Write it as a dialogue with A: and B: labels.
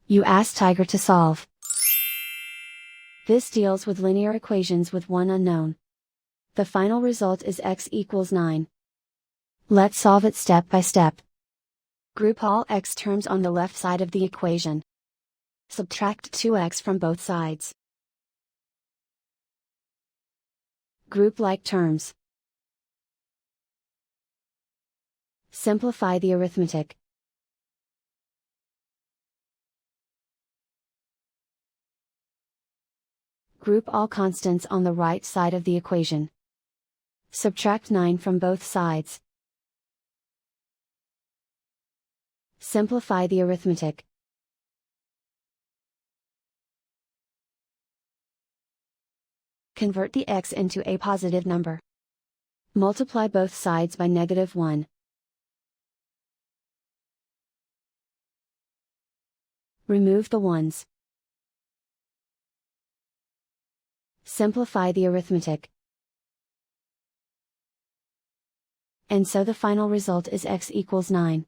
A: You ask Tiger to solve. This deals with linear equations with one unknown. The final result is x equals 9. Let's solve it step by step. Group all x terms on the left side of the equation. Subtract 2x from both sides. Group like terms. Simplify the arithmetic. Group all constants on the right side of the equation. Subtract 9 from both sides. Simplify the arithmetic. Convert the x into a positive number. Multiply both sides by -1. Remove the ones. Simplify the arithmetic. And so the final result is x equals 9.